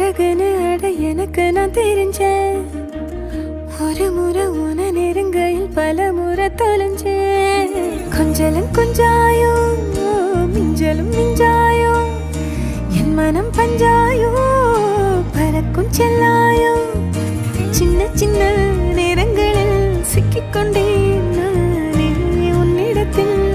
அழகுன்னு அட எனக்கு நான் தெரிஞ்சேன். ஒரு முறை உன நெருங்கையில் பல முறை தொலைஞ்சேன். கொஞ்சலும் கொஞ்சாயோ மிஞ்சலும் மிஞ்சாயோ என் மனம் பஞ்சாயோ பறக்கும் செல்லாயோ. சின்ன சின்ன நேரங்களில் சிக்கிக்கொண்டேன் நானே உன்னிடத்தில்.